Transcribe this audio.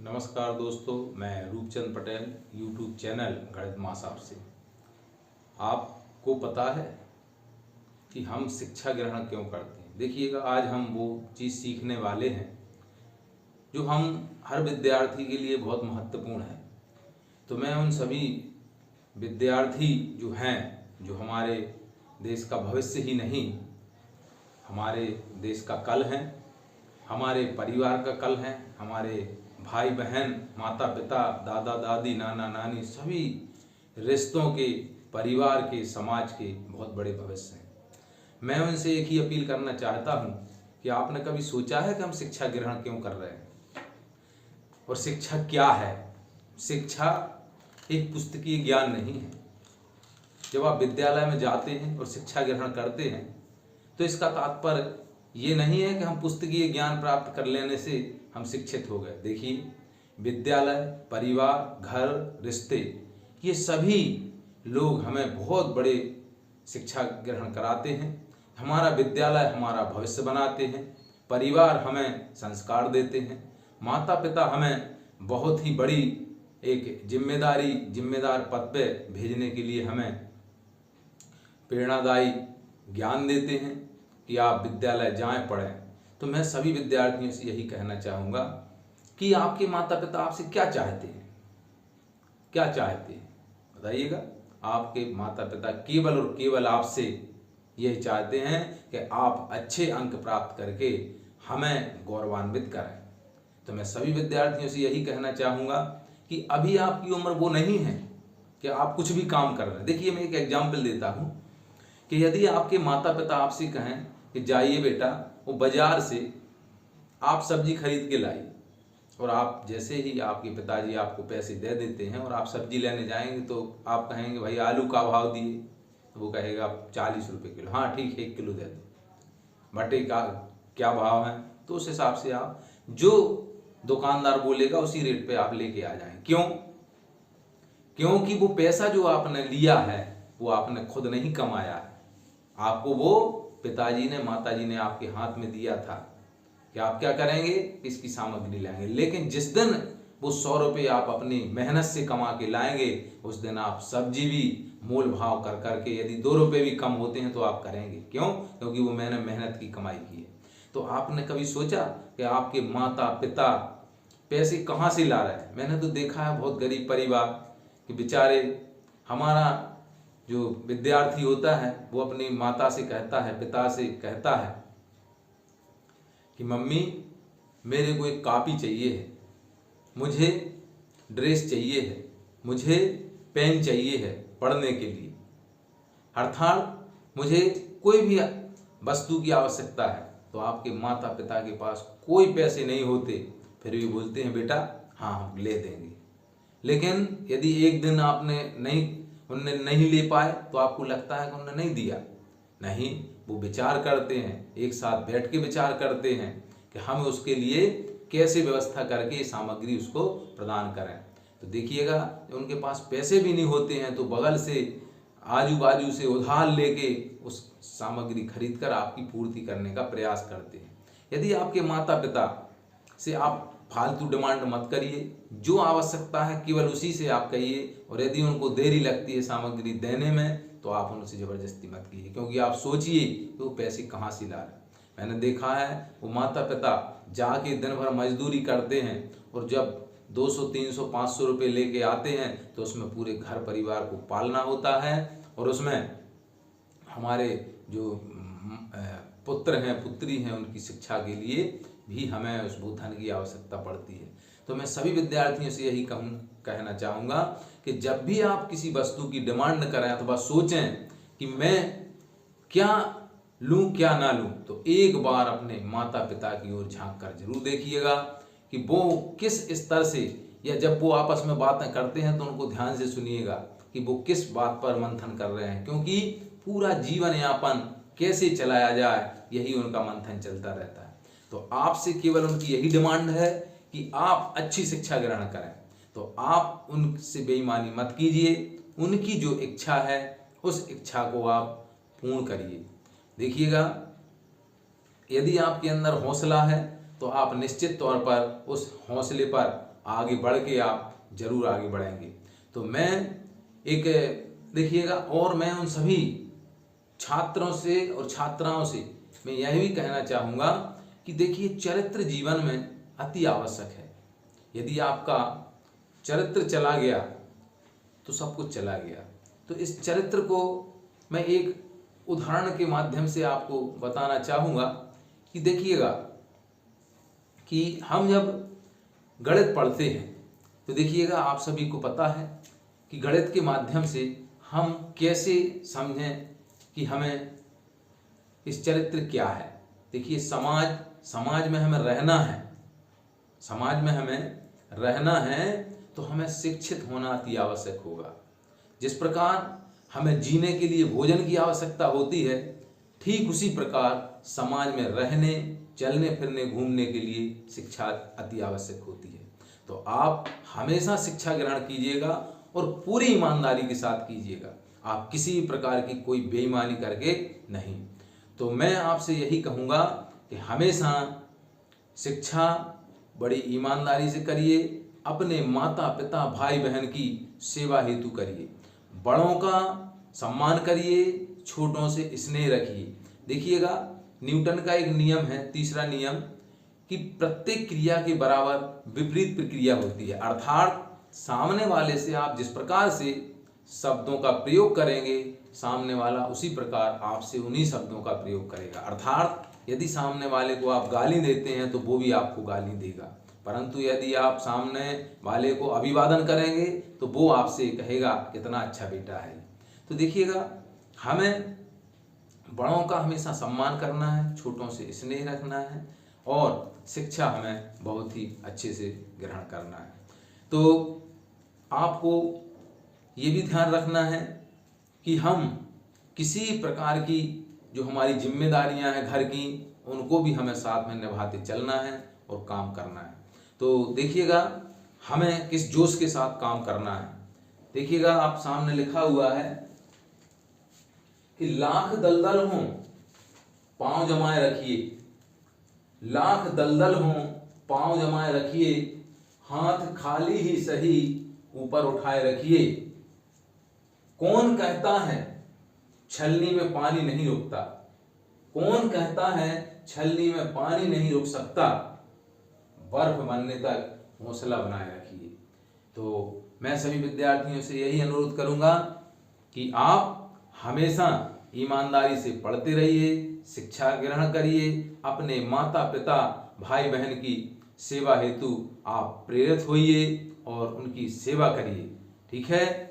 नमस्कार दोस्तों, मैं रूपचंद पटेल यूट्यूब चैनल गणित मासाब से। आपको पता है कि हम शिक्षा ग्रहण क्यों करते हैं? देखिएगा, आज हम वो चीज़ सीखने वाले हैं जो हम हर विद्यार्थी के लिए बहुत महत्वपूर्ण है। तो मैं उन सभी विद्यार्थी जो हैं, जो हमारे देश का भविष्य ही नहीं, हमारे देश का कल है, हमारे परिवार का कल है, हमारे भाई बहन, माता पिता, दादा दादी, नाना नानी, सभी रिश्तों के, परिवार के, समाज के बहुत बड़े भविष्य हैं। मैं उनसे एक ही अपील करना चाहता हूँ कि आपने कभी सोचा है कि हम शिक्षा ग्रहण क्यों कर रहे हैं और शिक्षा क्या है? शिक्षा एक पुस्तकीय ज्ञान नहीं है। जब आप विद्यालय में जाते हैं और शिक्षा ग्रहण करते हैं तो इसका तात्पर्य ये नहीं है कि हम पुस्तकीय ज्ञान प्राप्त कर लेने से हम शिक्षित हो गए। देखिए, विद्यालय, परिवार, घर, रिश्ते, ये सभी लोग हमें बहुत बड़े शिक्षा ग्रहण कराते हैं। हमारा विद्यालय हमारा भविष्य बनाते हैं, परिवार हमें संस्कार देते हैं, माता पिता हमें बहुत ही बड़ी एक जिम्मेदार पद पे भेजने के लिए हमें प्रेरणादायी ज्ञान देते हैं कि आप विद्यालय जाएं, पढ़ें। तो मैं सभी विद्यार्थियों से यही कहना चाहूँगा कि आपके माता पिता आपसे क्या चाहते हैं? क्या चाहते हैं बताइएगा। आपके माता पिता केवल और केवल आपसे यही चाहते हैं कि आप अच्छे अंक प्राप्त करके हमें गौरवान्वित करें। तो मैं सभी विद्यार्थियों से यही कहना चाहूँगा कि अभी आपकी उम्र वो नहीं है कि आप कुछ भी काम कर रहे हैं। देखिए, मैं एक एग्जाम्पल देता हूँ कि यदि आपके माता पिता आपसे कहें कि जाइए बेटा, वो बाजार से आप सब्जी खरीद के लाई, और आप जैसे ही आपके पिताजी आपको पैसे दे देते हैं और आप सब्जी लेने जाएंगे तो आप कहेंगे भाई आलू का भाव दिए, तो वो कहेगा 40 रुपये किलो। हाँ ठीक है, 1 किलो दे दो। भट्टे का क्या भाव है, तो उस हिसाब से आप जो दुकानदार बोलेगा उसी रेट पे आप लेके आ जाएंगे। क्यों? क्योंकि वो पैसा जो आपने लिया है वो आपने खुद नहीं कमाया है, आपको वो पिताजी ने, माताजी ने आपके हाथ में दिया था कि आप क्या करेंगे, इसकी सामग्री लाएंगे। लेकिन जिस दिन वो 100 रुपये आप अपनी मेहनत से कमा के लाएंगे, उस दिन आप सब्जी भी मोल भाव कर करके, यदि 2 रुपये भी कम होते हैं तो आप करेंगे। क्यों? क्योंकि वो मैंने मेहनत की कमाई की है। तो आपने कभी सोचा कि आपके माता पिता पैसे कहाँ से ला रहे हैं? मैंने तो देखा है बहुत गरीब परिवार कि बेचारे, हमारा जो विद्यार्थी होता है वो अपनी माता से कहता है, पिता से कहता है कि मम्मी मेरे को एक कॉपी चाहिए है, मुझे ड्रेस चाहिए है, मुझे पेन चाहिए है पढ़ने के लिए, अर्थात मुझे कोई भी वस्तु की आवश्यकता है। तो आपके माता पिता के पास कोई पैसे नहीं होते, फिर भी बोलते हैं बेटा हाँ हम ले देंगे। लेकिन यदि एक दिन उनने नहीं ले पाए तो आपको लगता है कि उन्होंने नहीं दिया। नहीं, वो विचार करते हैं, एक साथ बैठ के विचार करते हैं कि हम उसके लिए कैसे व्यवस्था करके सामग्री उसको प्रदान करें। तो देखिएगा, उनके पास पैसे भी नहीं होते हैं तो बगल से, आजू बाजू से उधार लेके उस सामग्री खरीद कर आपकी पूर्ति करने का प्रयास करते हैं। यदि आपके माता पिता से आप फालतू डिमांड मत करिए, जो आवश्यकता है केवल उसी से आप कहिए, और यदि उनको देरी लगती है सामग्री देने में तो आप उनसे ज़बरदस्ती मत कीजिए, क्योंकि आप सोचिए कि वो पैसे कहाँ से ला रहे हैं। मैंने देखा है वो माता पिता जाके दिन भर मजदूरी करते हैं और जब 200, 300, 500 रुपये लेके आते हैं तो उसमें पूरे घर परिवार को पालना होता है, और उसमें हमारे जो पुत्र हैं, पुत्री हैं, उनकी शिक्षा के लिए भी हमें उस धन की आवश्यकता पड़ती है। तो मैं सभी विद्यार्थियों से यही कहना चाहूँगा कि जब भी आप किसी वस्तु की डिमांड करें अथवा सोचें कि मैं क्या लूँ क्या ना लूँ, तो एक बार अपने माता पिता की ओर झांक कर जरूर देखिएगा कि वो किस स्तर से, या जब वो आपस में बातें करते हैं तो उनको ध्यान से सुनिएगा कि वो किस बात पर मंथन कर रहे हैं, क्योंकि पूरा जीवन यापन कैसे चलाया जाए यही उनका मंथन चलता रहता है। तो आपसे केवल उनकी यही डिमांड है कि आप अच्छी शिक्षा ग्रहण करें। तो आप उनसे बेईमानी मत कीजिए, उनकी जो इच्छा है उस इच्छा को आप पूर्ण करिए। देखिएगा, यदि आपके अंदर हौसला है तो आप निश्चित तौर पर उस हौसले पर आगे बढ़ के आप जरूर आगे बढ़ेंगे। तो मैं एक देखिएगा, और मैं उन सभी छात्रों से और छात्राओं से मैं यह भी कहना चाहूँगा कि देखिए, चरित्र जीवन में अति आवश्यक है। यदि आपका चरित्र चला गया तो सब कुछ चला गया। तो इस चरित्र को मैं एक उदाहरण के माध्यम से आपको बताना चाहूँगा कि देखिएगा कि हम जब गणित पढ़ते हैं तो देखिएगा, आप सभी को पता है कि गणित के माध्यम से हम कैसे समझें कि हमें इस चरित्र क्या है। देखिए, समाज में हमें रहना है, समाज में हमें रहना है तो हमें शिक्षित होना अति आवश्यक होगा। जिस प्रकार हमें जीने के लिए भोजन की आवश्यकता होती है, ठीक उसी प्रकार समाज में रहने, चलने फिरने, घूमने के लिए शिक्षा अति आवश्यक होती है। तो आप हमेशा शिक्षा ग्रहण कीजिएगा और पूरी ईमानदारी के साथ कीजिएगा। आप किसी भी प्रकार की कोई बेईमानी करके नहीं। तो मैं आपसे यही कहूँगा कि हमेशा शिक्षा बड़ी ईमानदारी से करिए, अपने माता पिता भाई बहन की सेवा हेतु करिए, बड़ों का सम्मान करिए, छोटों से स्नेह रखिए। देखिएगा, न्यूटन का एक नियम है, तीसरा नियम, कि प्रत्येक क्रिया के बराबर विपरीत प्रक्रिया होती है। अर्थात सामने वाले से आप जिस प्रकार से शब्दों का प्रयोग करेंगे, सामने वाला उसी प्रकार आपसे उन्हीं शब्दों का प्रयोग करेगा। अर्थात यदि सामने वाले को आप गाली देते हैं तो वो भी आपको गाली देगा, परंतु यदि आप सामने वाले को अभिवादन करेंगे तो वो आपसे कहेगा कितना अच्छा बेटा है। तो देखिएगा, हमें बड़ों का हमेशा सम्मान करना है, छोटों से स्नेह रखना है और शिक्षा हमें बहुत ही अच्छे से ग्रहण करना है। तो आपको ये भी ध्यान रखना है कि हम किसी प्रकार की जो हमारी जिम्मेदारियां हैं घर की, उनको भी हमें साथ में निभाते चलना है और काम करना है। तो देखिएगा, हमें किस जोश के साथ काम करना है। देखिएगा, आप सामने लिखा हुआ है कि लाख दलदल हों पांव जमाए रखिए, लाख दलदल हों पांव जमाए रखिए, हाथ खाली ही सही ऊपर उठाए रखिए। कौन कहता है छलनी में पानी नहीं रुकता, कौन कहता है छलनी में पानी नहीं रुक सकता, बर्फ बनने तक हौसला बनाए रखिए। तो मैं सभी विद्यार्थियों से यही अनुरोध करूंगा कि आप हमेशा ईमानदारी से पढ़ते रहिए, शिक्षा ग्रहण करिए, अपने माता पिता भाई बहन की सेवा हेतु आप प्रेरित होइए और उनकी सेवा करिए। ठीक है।